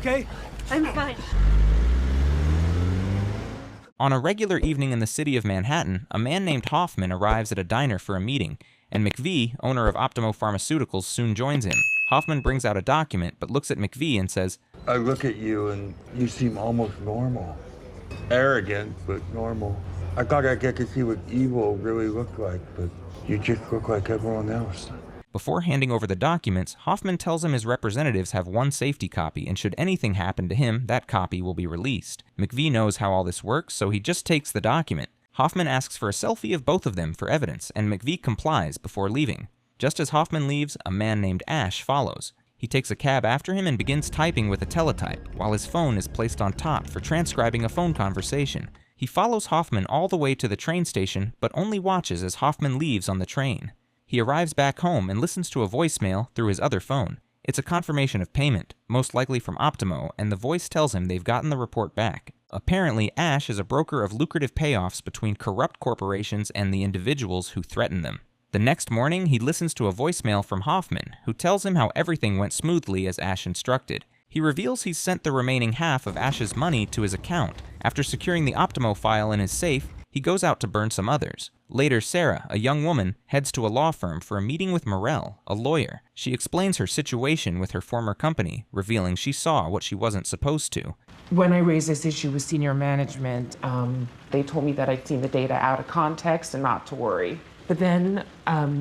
okay? I'm fine. On a regular evening in the city of Manhattan, a man named Hoffman arrives at a diner for a meeting, and McVie, owner of Optimo Pharmaceuticals, soon joins him. Hoffman brings out a document, but looks at McVie and says, I look at you and you seem almost normal. Arrogant, but normal. I thought I'd get to see what evil really looked like, but you just look like everyone else. Before handing over the documents, Hoffman tells him his representatives have one safety copy, and should anything happen to him, that copy will be released. McVie knows how all this works, so he just takes the document. Hoffman asks for a selfie of both of them for evidence, and McVie complies before leaving. Just as Hoffman leaves, a man named Ash follows. He takes a cab after him and begins typing with a teletype, while his phone is placed on top for transcribing a phone conversation. He follows Hoffman all the way to the train station, but only watches as Hoffman leaves on the train. He arrives back home and listens to a voicemail through his other phone. It's a confirmation of payment, most likely from Optimo, and the voice tells him they've gotten the report back. Apparently, Ash is a broker of lucrative payoffs between corrupt corporations and the individuals who threaten them. The next morning, he listens to a voicemail from Hoffman, who tells him how everything went smoothly as Ash instructed. He reveals he's sent the remaining half of Ash's money to his account. After securing the Optimo file in his safe, he goes out to burn some others. Later, Sarah, a young woman, heads to a law firm for a meeting with Morel, a lawyer. She explains her situation with her former company, revealing she saw what she wasn't supposed to. When I raised this issue with senior management, they told me that I'd seen the data out of context and not to worry. But then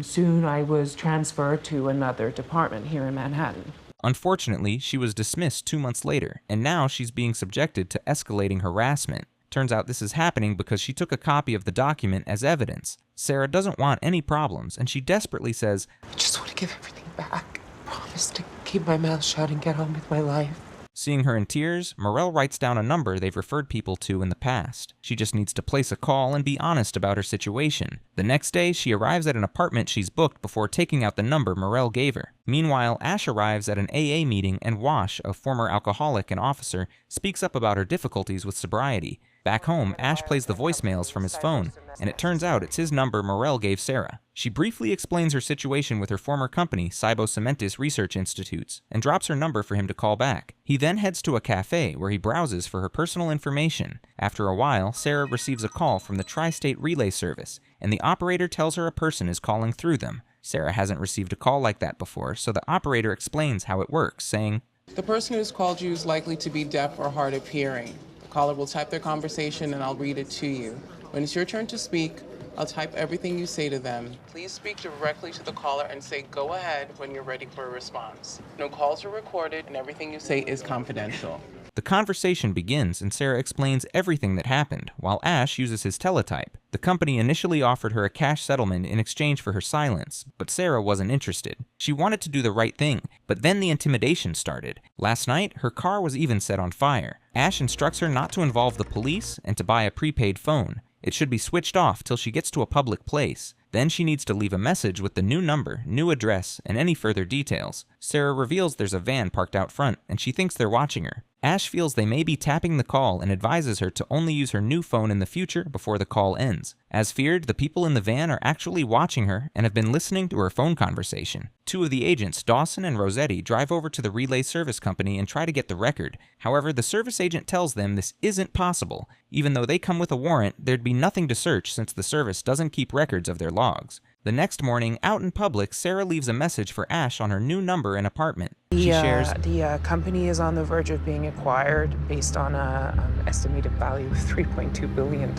soon I was transferred to another department here in Manhattan. Unfortunately, she was dismissed 2 months later, and now she's being subjected to escalating harassment. Turns out this is happening because she took a copy of the document as evidence. Sarah doesn't want any problems, and she desperately says, I just want to give everything back. I promise to keep my mouth shut and get on with my life. Seeing her in tears, Morel writes down a number they've referred people to in the past. She just needs to place a call and be honest about her situation. The next day, she arrives at an apartment she's booked before taking out the number Morel gave her. Meanwhile, Ash arrives at an AA meeting, and Wash, a former alcoholic and officer, speaks up about her difficulties with sobriety. Back home, Ash plays the voicemails from his phone, and it turns out it's his number Morel gave Sarah. She briefly explains her situation with her former company, Cybo Cementis Research Institutes, and drops her number for him to call back. He then heads to a cafe where he browses for her personal information. After a while, Sarah receives a call from the Tri-State Relay Service, and the operator tells her a person is calling through them. Sarah hasn't received a call like that before, so the operator explains how it works, saying, The person who's called you is likely to be deaf or hard of hearing. Caller will type their conversation and I'll read it to you. When it's your turn to speak, I'll type everything you say to them. Please speak directly to the caller and say go ahead when you're ready for a response. No calls are recorded and everything you say is confidential. The conversation begins, and Sarah explains everything that happened, while Ash uses his teletype. The company initially offered her a cash settlement in exchange for her silence, but Sarah wasn't interested. She wanted to do the right thing, but then the intimidation started. Last night, her car was even set on fire. Ash instructs her not to involve the police and to buy a prepaid phone. It should be switched off till she gets to a public place. Then she needs to leave a message with the new number, new address, and any further details. Sarah reveals there's a van parked out front, and she thinks they're watching her. Ash feels they may be tapping the call and advises her to only use her new phone in the future before the call ends. As feared, the people in the van are actually watching her and have been listening to her phone conversation. Two of the agents, Dawson and Rossetti, drive over to the relay service company and try to get the record. However, the service agent tells them this isn't possible. Even though they come with a warrant, there'd be nothing to search since the service doesn't keep records of their logs. The next morning, out in public, Sarah leaves a message for Ash on her new number and apartment. She shares, The company is on the verge of being acquired based on an estimated value of $3.2 billion,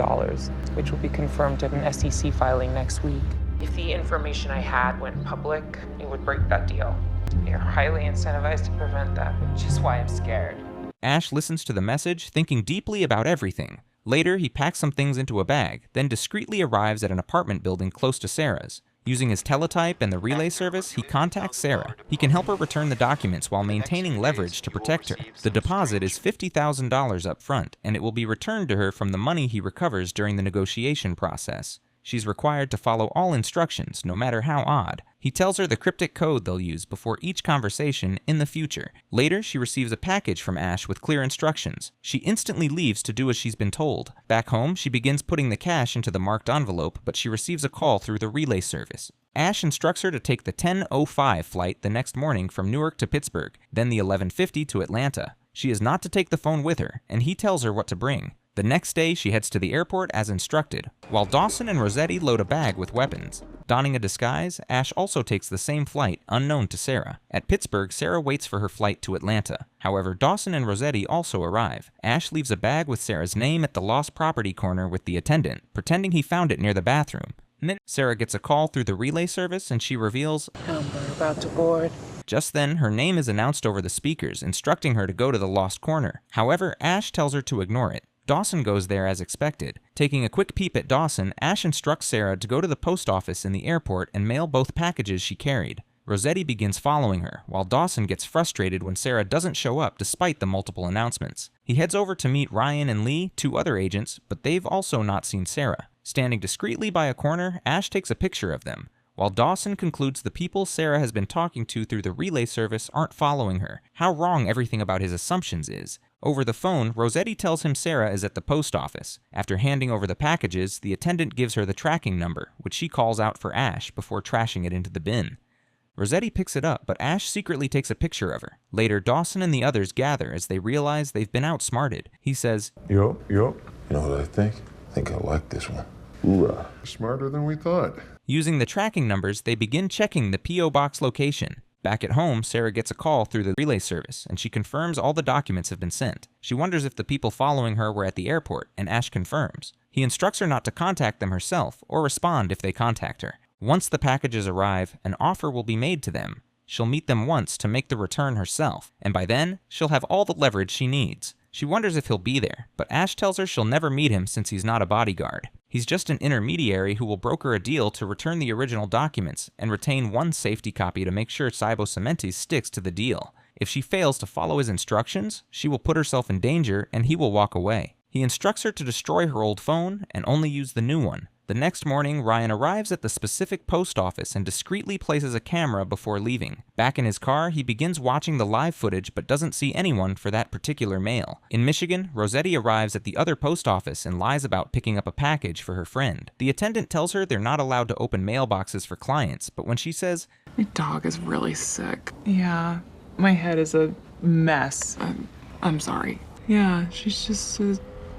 which will be confirmed in an SEC filing next week. If the information I had went public, it would break that deal. They are highly incentivized to prevent that, which is why I'm scared. Ash listens to the message, thinking deeply about everything. Later, he packs some things into a bag, then discreetly arrives at an apartment building close to Sarah's. Using his teletype and the relay service, he contacts Sarah. He can help her return the documents while maintaining leverage to protect her. The deposit is $50,000 up front, and it will be returned to her from the money he recovers during the negotiation process. She's required to follow all instructions, no matter how odd. He tells her the cryptic code they'll use before each conversation in the future. Later, she receives a package from Ash with clear instructions. She instantly leaves to do as she's been told. Back home, she begins putting the cash into the marked envelope, but she receives a call through the relay service. Ash instructs her to take the 10:05 flight the next morning from Newark to Pittsburgh, then the 11:50 to Atlanta. She is not to take the phone with her, and he tells her what to bring. The next day, she heads to the airport as instructed, while Dawson and Rossetti load a bag with weapons. Donning a disguise, Ash also takes the same flight, unknown to Sarah. At Pittsburgh, Sarah waits for her flight to Atlanta. However, Dawson and Rossetti also arrive. Ash leaves a bag with Sarah's name at the lost property corner with the attendant, pretending he found it near the bathroom. Sarah gets a call through the relay service and she reveals, We're about to board. Just then, her name is announced over the speakers, instructing her to go to the lost corner. However, Ash tells her to ignore it. Dawson goes there as expected. Taking a quick peep at Dawson, Ash instructs Sarah to go to the post office in the airport and mail both packages she carried. Rossetti begins following her, while Dawson gets frustrated when Sarah doesn't show up despite the multiple announcements. He heads over to meet Ryan and Lee, 2 other agents, but they've also not seen Sarah. Standing discreetly by a corner, Ash takes a picture of them, while Dawson concludes the people Sarah has been talking to through the relay service aren't following her. How wrong everything about his assumptions is. Over the phone, Rossetti tells him Sarah is at the post office. After handing over the packages, the attendant gives her the tracking number, which she calls out for Ash before trashing it into the bin. Rossetti picks it up, but Ash secretly takes a picture of her. Later, Dawson and the others gather as they realize they've been outsmarted. He says, Yup. You know what I think? I think I like this one. Hoorah. Smarter than we thought. Using the tracking numbers, they begin checking the P.O. box location. Back at home, Sarah gets a call through the relay service, and she confirms all the documents have been sent. She wonders if the people following her were at the airport, and Ash confirms. He instructs her not to contact them herself, or respond if they contact her. Once the packages arrive, an offer will be made to them. She'll meet them once to make the return herself, and by then, she'll have all the leverage she needs. She wonders if he'll be there, but Ash tells her she'll never meet him since he's not a bodyguard. He's just an intermediary who will broker a deal to return the original documents and retain one safety copy to make sure Cybo Cementes sticks to the deal. If she fails to follow his instructions, she will put herself in danger and he will walk away. He instructs her to destroy her old phone and only use the new one. The next morning, Ryan arrives at the specific post office and discreetly places a camera before leaving. Back in his car, he begins watching the live footage but doesn't see anyone for that particular mail. In Michigan, Rossetti arrives at the other post office and lies about picking up a package for her friend. The attendant tells her they're not allowed to open mailboxes for clients, but when she says, My dog is really sick. Yeah, my head is a mess. I'm sorry. Yeah, she's just a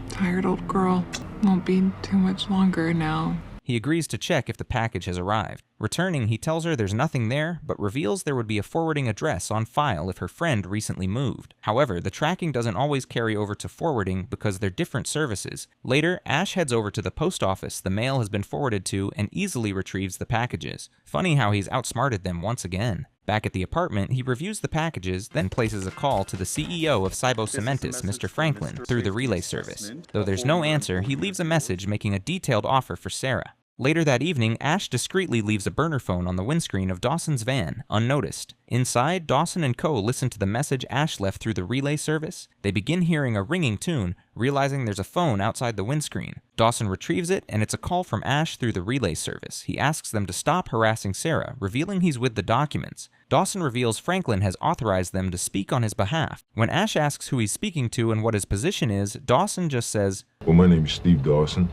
tired old girl. Won't be too much longer now. He agrees to check if the package has arrived. Returning, he tells her there's nothing there, but reveals there would be a forwarding address on file if her friend recently moved. However, the tracking doesn't always carry over to forwarding because they're different services. Later, Ash heads over to the post office the mail has been forwarded to and easily retrieves the packages. Funny how he's outsmarted them once again. Back at the apartment, he reviews the packages, then places a call to the CEO of Cybo Cementes, Mr. Franklin, through the relay service. Though there's no answer, he leaves a message making a detailed offer for Sarah. Later that evening, Ash discreetly leaves a burner phone on the windscreen of Dawson's van, unnoticed. Inside, Dawson and Co. listen to the message Ash left through the relay service. They begin hearing a ringing tune, realizing there's a phone outside the windscreen. Dawson retrieves it, and it's a call from Ash through the relay service. He asks them to stop harassing Sarah, revealing he's with the documents. Dawson reveals Franklin has authorized them to speak on his behalf. When Ash asks who he's speaking to and what his position is, Dawson just says, Well, my name is Steve Dawson.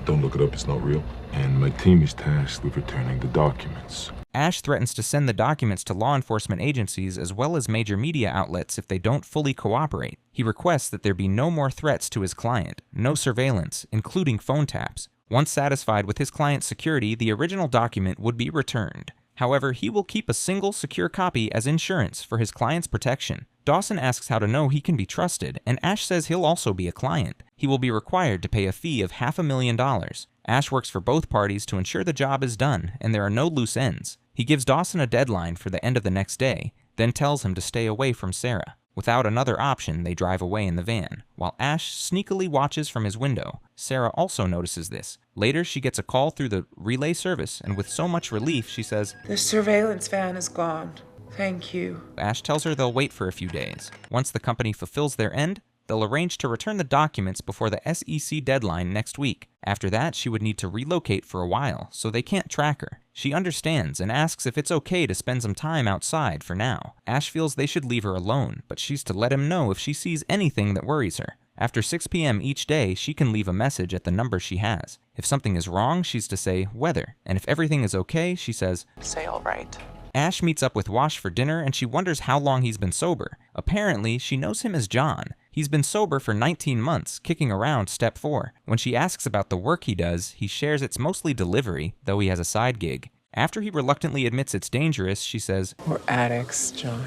Don't look it up, it's not real. And my team is tasked with returning the documents. Ash threatens to send the documents to law enforcement agencies as well as major media outlets if they don't fully cooperate. He requests that there be no more threats to his client, no surveillance, including phone taps. Once satisfied with his client's security, the original document would be returned. However, he will keep a single secure copy as insurance for his client's protection. Dawson asks how to know he can be trusted, and Ash says he'll also be a client. He will be required to pay a fee of $500,000. Ash works for both parties to ensure the job is done, and there are no loose ends. He gives Dawson a deadline for the end of the next day, then tells him to stay away from Sarah. Without another option, they drive away in the van, while Ash sneakily watches from his window. Sarah also notices this. Later, she gets a call through the relay service, and with so much relief, she says, The surveillance van is gone. Thank you. Ash tells her they'll wait for a few days. Once the company fulfills their end, they'll arrange to return the documents before the SEC deadline next week. After that, she would need to relocate for a while, so they can't track her. She understands and asks if it's okay to spend some time outside for now. Ash feels they should leave her alone, but she's to let him know if she sees anything that worries her. After 6 p.m. each day, she can leave a message at the number she has. If something is wrong, she's to say weather, and if everything is okay, she says, Say all right. Ash meets up with Wash for dinner and she wonders how long he's been sober. Apparently, she knows him as John. He's been sober for 19 months, kicking around step 4. When she asks about the work he does, he shares it's mostly delivery, though he has a side gig. After he reluctantly admits it's dangerous, she says, "We're addicts, John.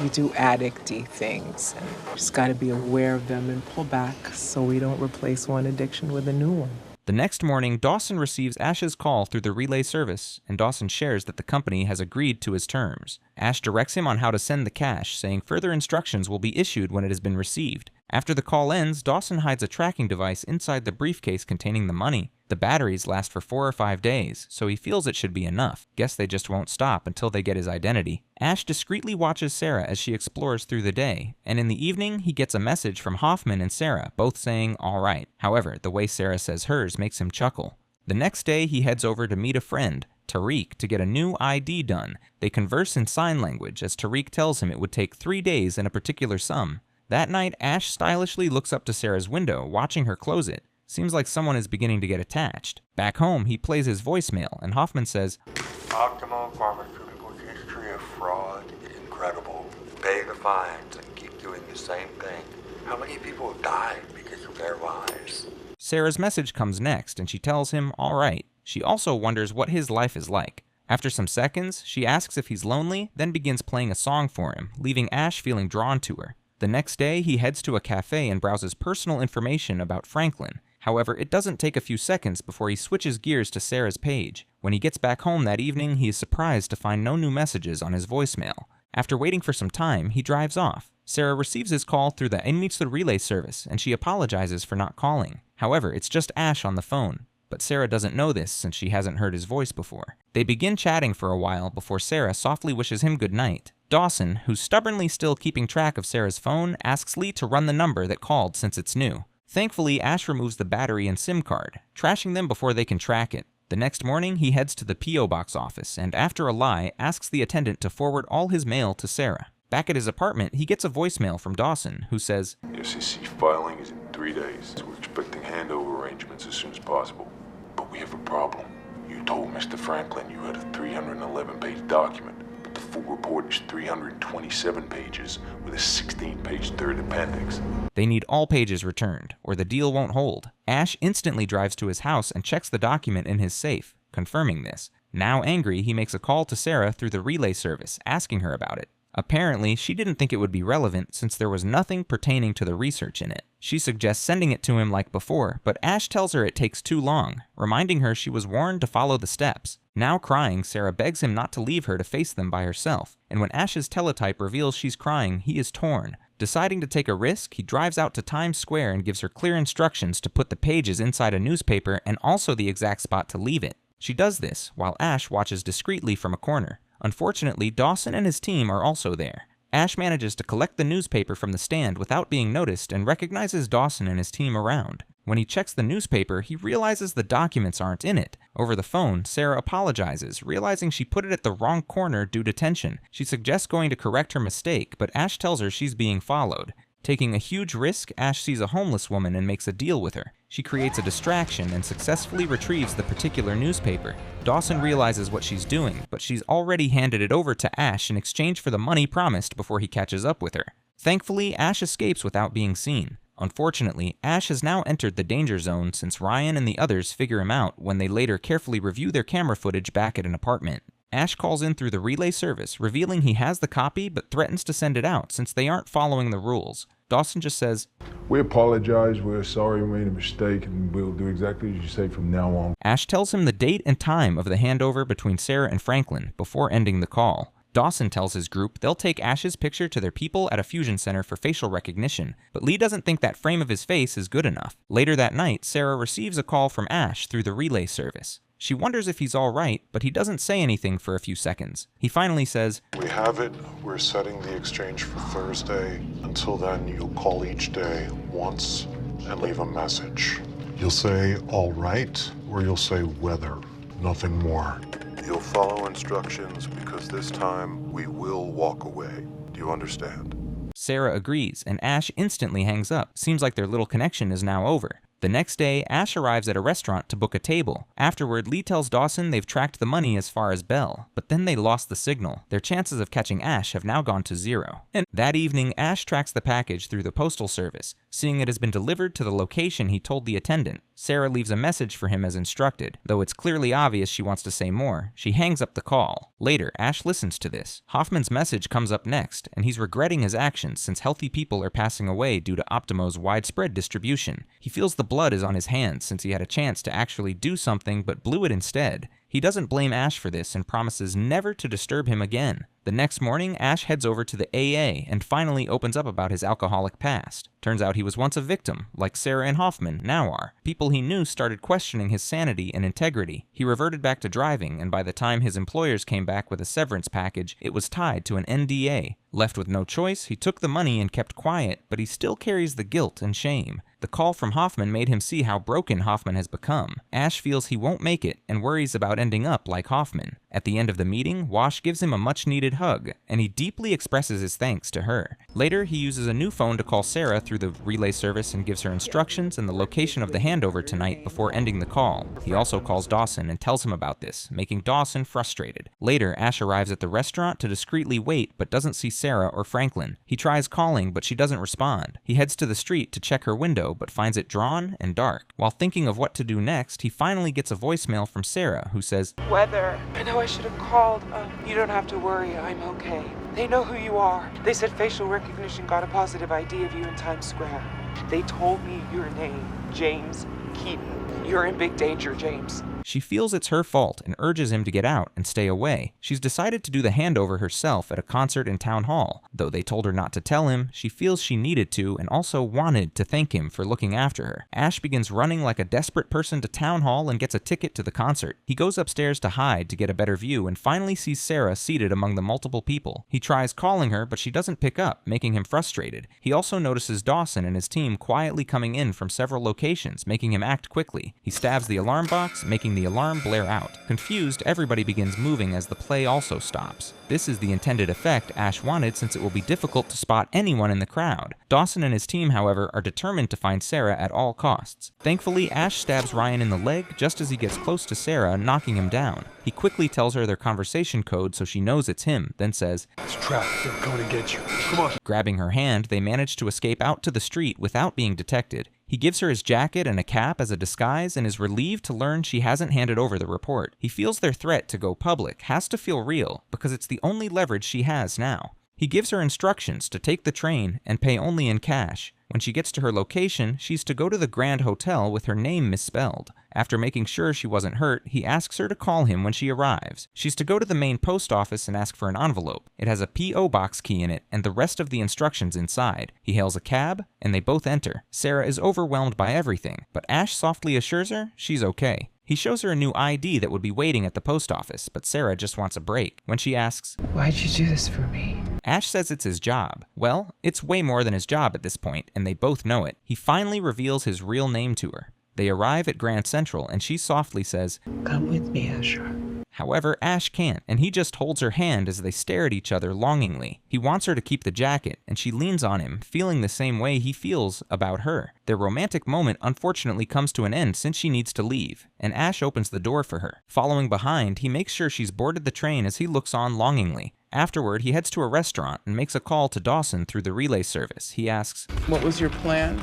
We do addicty things. And we just gotta be aware of them and pull back so we don't replace one addiction with a new one." The next morning, Dawson receives Ash's call through the relay service, and Dawson shares that the company has agreed to his terms. Ash directs him on how to send the cash, saying further instructions will be issued when it has been received. After the call ends, Dawson hides a tracking device inside the briefcase containing the money. The batteries last for 4 or 5 days, so he feels it should be enough. Guess they just won't stop until they get his identity. Ash discreetly watches Sarah as she explores through the day, and in the evening, he gets a message from Hoffman and Sarah, both saying, "all right." However, the way Sarah says hers makes him chuckle. The next day, he heads over to meet a friend, Tariq, to get a new ID done. They converse in sign language, as Tariq tells him it would take 3 days and a particular sum. That night, Ash stylishly looks up to Sarah's window, watching her close it. Seems like someone is beginning to get attached. Back home, he plays his voicemail, and Hoffman says, Optimal Pharmaceuticals' history of fraud is incredible. Pay the fines and keep doing the same thing. How many people have died because of their lives? Sarah's message comes next, and she tells him, all right. She also wonders what his life is like. After some seconds, she asks if he's lonely, then begins playing a song for him, leaving Ash feeling drawn to her. The next day, he heads to a cafe and browses personal information about Franklin. However, it doesn't take a few seconds before he switches gears to Sarah's page. When he gets back home that evening, he is surprised to find no new messages on his voicemail. After waiting for some time, he drives off. Sarah receives his call through the Inmates the Relay service, and she apologizes for not calling. However, it's just Ash on the phone. But Sarah doesn't know this since she hasn't heard his voice before. They begin chatting for a while before Sarah softly wishes him goodnight. Dawson, who's stubbornly still keeping track of Sarah's phone, asks Lee to run the number that called since it's new. Thankfully, Ash removes the battery and SIM card, trashing them before they can track it. The next morning, he heads to the P.O. Box office and, after a lie, asks the attendant to forward all his mail to Sarah. Back at his apartment, he gets a voicemail from Dawson, who says, The SEC filing is in 3 days. We're expecting handover arrangements as soon as possible. But we have a problem. You told Mr. Franklin you had a 311-page document, but the full report is 327 pages with a 16-page third appendix. They need all pages returned, or the deal won't hold. Ash instantly drives to his house and checks the document in his safe, confirming this. Now angry, he makes a call to Sarah through the relay service, asking her about it. Apparently, she didn't think it would be relevant since there was nothing pertaining to the research in it. She suggests sending it to him like before, but Ash tells her it takes too long, reminding her she was warned to follow the steps. Now crying, Sarah begs him not to leave her to face them by herself, and when Ash's teletype reveals she's crying, he is torn. Deciding to take a risk, he drives out to Times Square and gives her clear instructions to put the pages inside a newspaper and also the exact spot to leave it. She does this, while Ash watches discreetly from a corner. Unfortunately, Dawson and his team are also there. Ash manages to collect the newspaper from the stand without being noticed and recognizes Dawson and his team around. When he checks the newspaper, he realizes the documents aren't in it. Over the phone, Sarah apologizes, realizing she put it at the wrong corner due to tension. She suggests going to correct her mistake, but Ash tells her she's being followed. Taking a huge risk, Ash sees a homeless woman and makes a deal with her. She creates a distraction and successfully retrieves the particular newspaper. Dawson realizes what she's doing, but she's already handed it over to Ash in exchange for the money promised before he catches up with her. Thankfully, Ash escapes without being seen. Unfortunately, Ash has now entered the danger zone since Ryan and the others figure him out when they later carefully review their camera footage back at an apartment. Ash calls in through the relay service, revealing he has the copy but threatens to send it out since they aren't following the rules. Dawson just says, We apologize, we're sorry we made a mistake, and we'll do exactly as you say from now on. Ash tells him the date and time of the handover between Sarah and Franklin before ending the call. Dawson tells his group they'll take Ash's picture to their people at a fusion center for facial recognition, but Lee doesn't think that frame of his face is good enough. Later that night, Sarah receives a call from Ash through the relay service. She wonders if he's all right, but he doesn't say anything for a few seconds. He finally says, We have it. We're setting the exchange for Thursday. Until then, you'll call each day once and leave a message. You'll say, all right, or you'll say weather, nothing more. You'll follow instructions because this time we will walk away. Do you understand? Sarah agrees, and Ash instantly hangs up. Seems like their little connection is now over. The next day, Ash arrives at a restaurant to book a table. Afterward, Lee tells Dawson they've tracked the money as far as Bell, but then they lost the signal. Their chances of catching Ash have now gone to 0. And that evening, Ash tracks the package through the postal service. Seeing it has been delivered to the location he told the attendant, Sarah leaves a message for him as instructed. Though it's clearly obvious she wants to say more, she hangs up the call. Later, Ash listens to this. Hoffman's message comes up next, and he's regretting his actions since healthy people are passing away due to Optimo's widespread distribution. He feels the blood is on his hands since he had a chance to actually do something but blew it instead. He doesn't blame Ash for this and promises never to disturb him again. The next morning, Ash heads over to the AA and finally opens up about his alcoholic past. Turns out he was once a victim, like Sarah and Hoffman now are. People he knew started questioning his sanity and integrity. He reverted back to driving, and by the time his employers came back with a severance package, it was tied to an NDA. Left with no choice, he took the money and kept quiet, but he still carries the guilt and shame. The call from Hoffman made him see how broken Hoffman has become. Ash feels he won't make it and worries about ending up like Hoffman. At the end of the meeting, Wash gives him a much-needed hug, and he deeply expresses his thanks to her. Later, he uses a new phone to call Sarah through the relay service and gives her instructions and the location of the handover tonight before ending the call. He also calls Dawson and tells him about this, making Dawson frustrated. Later, Ash arrives at the restaurant to discreetly wait but doesn't see Sarah or Franklin. He tries calling, but she doesn't respond. He heads to the street to check her window, but finds it drawn and dark. While thinking of what to do next, he finally gets a voicemail from Sarah, who says, Weather. I know I should have called. You don't have to worry. I'm okay. They know who you are. They said facial recognition got a positive ID of you in Times Square. They told me your name, James Keaton. You're in big danger, James. She feels it's her fault and urges him to get out and stay away. She's decided to do the handover herself at a concert in Town Hall. Though they told her not to tell him, she feels she needed to and also wanted to thank him for looking after her. Ash begins running like a desperate person to Town Hall and gets a ticket to the concert. He goes upstairs to hide to get a better view and finally sees Sarah seated among the multiple people. He tries calling her, but she doesn't pick up, making him frustrated. He also notices Dawson and his team quietly coming in from several locations, making him act quickly. He stabs the alarm box, making the alarm blare out. Confused, everybody begins moving as the play also stops. This is the intended effect Ash wanted since it will be difficult to spot anyone in the crowd. Dawson and his team, however, are determined to find Sarah at all costs. Thankfully, Ash stabs Ryan in the leg just as he gets close to Sarah, knocking him down. He quickly tells her their conversation code so she knows it's him, then says, It's trapped. They're coming to get you. Come on. Grabbing her hand, they manage to escape out to the street without being detected. He gives her his jacket and a cap as a disguise and is relieved to learn she hasn't handed over the report. He feels their threat to go public has to feel real because it's the only leverage she has now. He gives her instructions to take the train and pay only in cash. When she gets to her location, she's to go to the Grand Hotel with her name misspelled. After making sure she wasn't hurt, he asks her to call him when she arrives. She's to go to the main post office and ask for an envelope. It has a P.O. box key in it and the rest of the instructions inside. He hails a cab, and they both enter. Sarah is overwhelmed by everything, but Ash softly assures her she's okay. He shows her a new ID that would be waiting at the post office, but Sarah just wants a break. When she asks, Why'd you do this for me? Ash says it's his job. Well, it's way more than his job at this point, and they both know it. He finally reveals his real name to her. They arrive at Grand Central, and she softly says, Come with me, Asher. However, Ash can't, and he just holds her hand as they stare at each other longingly. He wants her to keep the jacket, and she leans on him, feeling the same way he feels about her. Their romantic moment unfortunately comes to an end since she needs to leave, and Ash opens the door for her. Following behind, he makes sure she's boarded the train as he looks on longingly. Afterward, he heads to a restaurant and makes a call to Dawson through the relay service. He asks, What was your plan?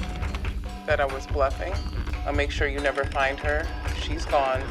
That I was bluffing? I'll make sure you never find her. She's gone,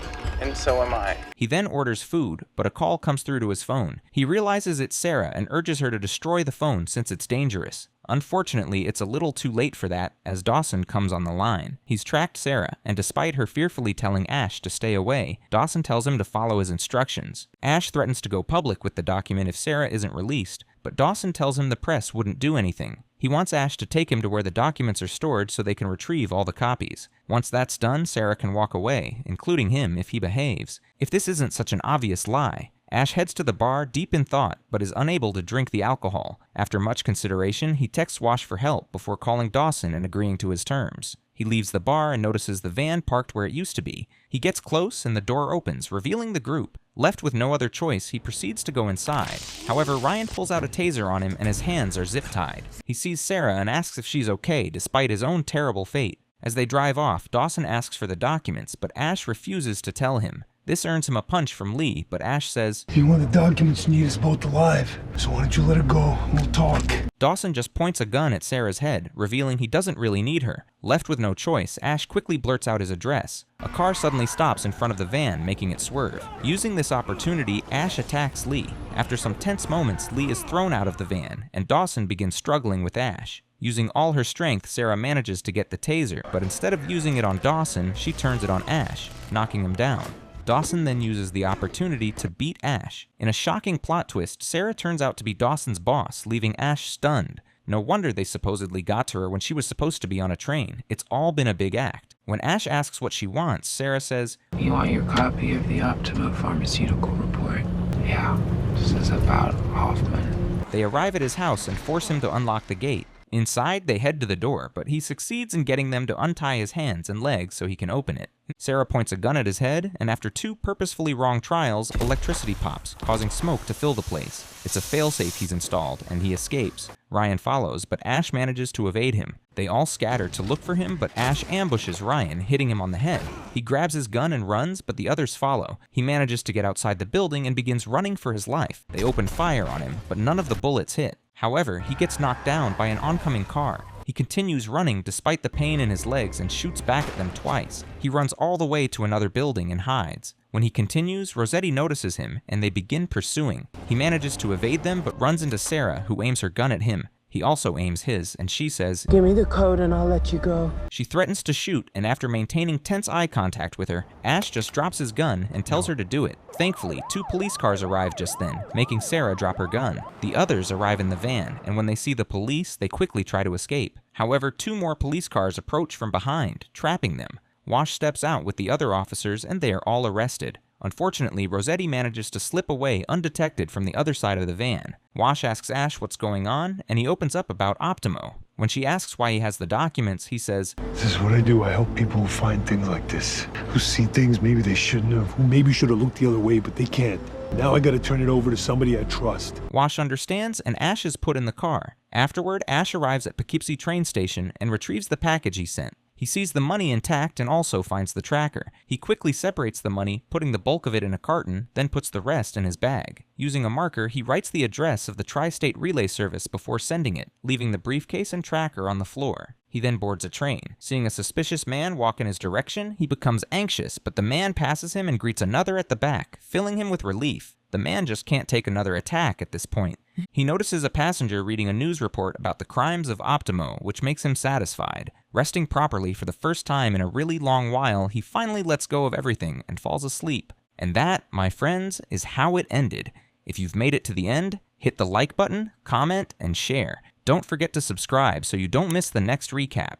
and so am I. He then orders food, but a call comes through to his phone. He realizes it's Sarah and urges her to destroy the phone since it's dangerous. Unfortunately, it's a little too late for that, as Dawson comes on the line. He's tracked Sarah, and despite her fearfully telling Ash to stay away, Dawson tells him to follow his instructions. Ash threatens to go public with the document if Sarah isn't released, but Dawson tells him the press wouldn't do anything. He wants Ash to take him to where the documents are stored so they can retrieve all the copies. Once that's done, Sarah can walk away, including him if he behaves. If this isn't such an obvious lie, Ash heads to the bar deep in thought, but is unable to drink the alcohol. After much consideration, he texts Wash for help before calling Dawson and agreeing to his terms. He leaves the bar and notices the van parked where it used to be. He gets close and the door opens, revealing the group. Left with no other choice, he proceeds to go inside. However, Ryan pulls out a taser on him and his hands are zip-tied. He sees Sarah and asks if she's okay despite his own terrible fate. As they drive off, Dawson asks for the documents, but Ash refuses to tell him. This earns him a punch from Lee, but Ash says, "If you want the documents, you need us both alive. So why don't you let her go and we'll talk." Dawson just points a gun at Sarah's head, revealing he doesn't really need her. Left with no choice, Ash quickly blurts out his address. A car suddenly stops in front of the van, making it swerve. Using this opportunity, Ash attacks Lee. After some tense moments, Lee is thrown out of the van, and Dawson begins struggling with Ash. Using all her strength, Sarah manages to get the taser, but instead of using it on Dawson, she turns it on Ash, knocking him down. Dawson then uses the opportunity to beat Ash. In a shocking plot twist, Sarah turns out to be Dawson's boss, leaving Ash stunned. No wonder they supposedly got to her when she was supposed to be on a train. It's all been a big act. When Ash asks what she wants, Sarah says, You want your copy of the Optima pharmaceutical report? Yeah, this is about Hoffman. They arrive at his house and force him to unlock the gate. Inside, they head to the door, but he succeeds in getting them to untie his hands and legs so he can open it. Sarah points a gun at his head, and after 2 purposefully wrong trials, electricity pops, causing smoke to fill the place. It's a failsafe he's installed, and he escapes. Ryan follows, but Ash manages to evade him. They all scatter to look for him, but Ash ambushes Ryan, hitting him on the head. He grabs his gun and runs, but the others follow. He manages to get outside the building and begins running for his life. They open fire on him, but none of the bullets hit. However, he gets knocked down by an oncoming car. He continues running despite the pain in his legs and shoots back at them twice. He runs all the way to another building and hides. When he continues, Rossetti notices him, and they begin pursuing. He manages to evade them, but runs into Sarah, who aims her gun at him. He also aims his, and she says, Give me the code and I'll let you go. She threatens to shoot, and after maintaining tense eye contact with her, Ash just drops his gun and tells her to do it. Thankfully, 2 police cars arrive just then, making Sarah drop her gun. The others arrive in the van, and when they see the police, they quickly try to escape. However, 2 more police cars approach from behind, trapping them. Wash steps out with the other officers, and they are all arrested. Unfortunately, Rossetti manages to slip away undetected from the other side of the van. Wash asks Ash what's going on, and he opens up about Optimo. When she asks why he has the documents, he says, "This is what I do. I help people who find things like this, who see things maybe they shouldn't have, who maybe should have looked the other way, but they can't. Now I gotta turn it over to somebody I trust." Wash understands, and Ash is put in the car. Afterward, Ash arrives at Poughkeepsie train station and retrieves the package he sent. He sees the money intact and also finds the tracker. He quickly separates the money, putting the bulk of it in a carton, then puts the rest in his bag. Using a marker, he writes the address of the Tri-State Relay Service before sending it, leaving the briefcase and tracker on the floor. He then boards a train. Seeing a suspicious man walk in his direction, he becomes anxious, but the man passes him and greets another at the back, filling him with relief. The man just can't take another attack at this point. He notices a passenger reading a news report about the crimes of Optimo, which makes him satisfied. Resting properly for the first time in a really long while, he finally lets go of everything and falls asleep. And that, my friends, is how it ended. If you've made it to the end, hit the like button, comment, and share. Don't forget to subscribe so you don't miss the next recap.